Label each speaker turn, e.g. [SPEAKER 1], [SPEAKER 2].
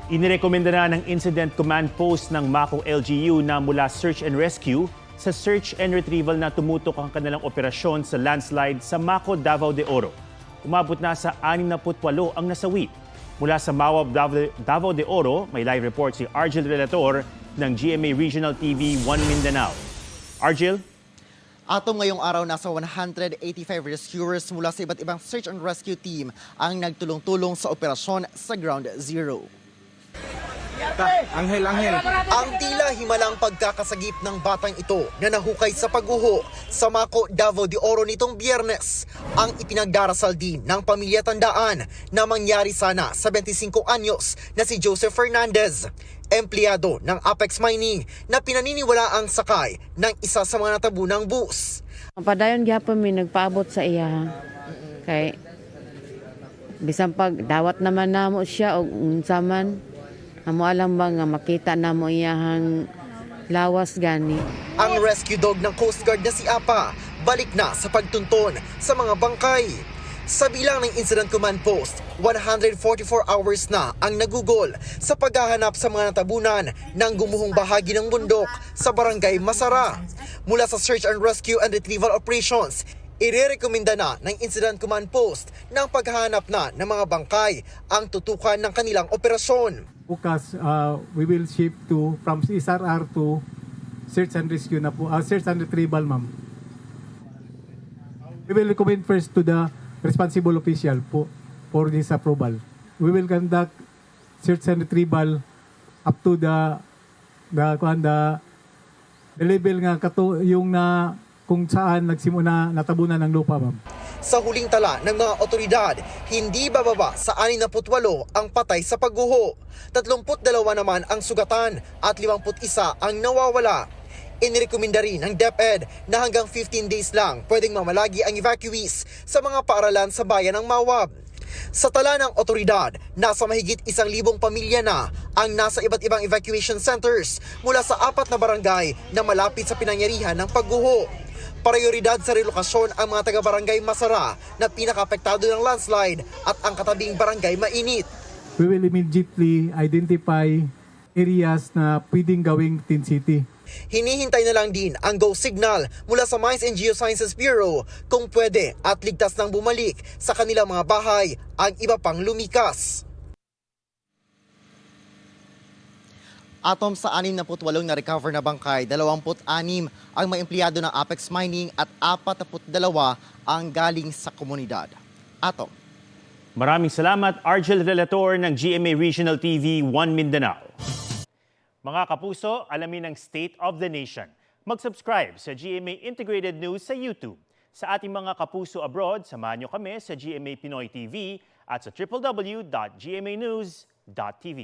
[SPEAKER 1] Inirekomenda na ng Incident Command Post ng Mako LGU na mula search and rescue sa search and retrieval na tumutok ang kanilang operasyon sa landslide sa Mako, Davao de Oro. Umabot na sa 68 ang nasawi. Mula sa Mawab, Davao de Oro, may live report si Argel Relator ng GMA Regional TV 1 Mindanao. Argel?
[SPEAKER 2] Atom ngayong araw, nasa 185 rescuers mula sa iba't ibang search and rescue team ang nagtulong-tulong sa operasyon sa Ground Zero.
[SPEAKER 3] Anghel.
[SPEAKER 2] Ang tila himalang pagkakasagip ng batang ito na nahukay sa pagguho sa Mako, Davao de Oro nitong Biyernes ang ipinagdarasal din ng pamilya tandaan na mangyari sana sa 25 anyos na si Joseph Fernandez, empleyado ng Apex Mining na pinaniniwala ang sakay ng isa sa mga natabunang bus.
[SPEAKER 4] Padayon gyapon mi nagpaabot sa iya. Kay bisan pag dawat naman namo siya og unsa man, amo alam ba nga makita namo iyahang lawas gani.
[SPEAKER 2] Ang rescue dog ng Coast Guard na si Apa balik na sa pagtunton sa mga bangkay. Sa bilang ng Incident Command Post, 144 hours na ang nagugol sa paghahanap sa mga natabunan ng gumuhong bahagi ng bundok sa Barangay Masara. Mula sa Search and Rescue and Retrieval Operations, irerekomenda na ng Incident Command Post ng paghahanap na ng mga bangkay ang tutukan ng kanilang operasyon.
[SPEAKER 5] Bukas, we will shift from SRR to search and rescue na po, search and retrieval, ma'am. We will recommend first to the responsible official for this approval. We will conduct search and retrieval up to the level nga yung na kung saan nagsimula natabunan ng lupa, ma'am.
[SPEAKER 2] Sa huling tala ng mga otoridad, hindi bababa sa 68 ang patay sa pagguho. 32 naman ang sugatan at 51 ang nawawala. Inirekomenda rin ng DepEd na hanggang 15 days lang pwedeng mamalagi ang evacuees sa mga paaralan sa bayan ng Mawab. Sa tala ng otoridad, nasa mahigit 1,000 pamilya na ang nasa iba't ibang evacuation centers mula sa 4 na barangay na malapit sa pinangyarihan ng pagguho. Prioridad sa relokasyon ang mga taga-barangay Masara na pinaka-apektado ng landslide at ang katabing barangay Mainit.
[SPEAKER 5] We will immediately identify areas na pwedeng gawing Tin City.
[SPEAKER 2] Hinihintay na lang din ang go signal mula sa Mines and Geosciences Bureau kung pwede at ligtas nang bumalik sa kanilang mga bahay ang iba pang lumikas. Atom sa 68 na recover na bangkay, 26 ang mga empleyado ng Apex Mining at 42 ang galing sa komunidad. Atom.
[SPEAKER 1] Maraming salamat, Argel Relator ng GMA Regional TV 1 Mindanao. Mga kapuso, alamin ang State of the Nation. Mag-subscribe sa GMA Integrated News sa YouTube. Sa ating mga kapuso abroad, samahan niyo kami sa GMA Pinoy TV at sa www.gmanews.tv.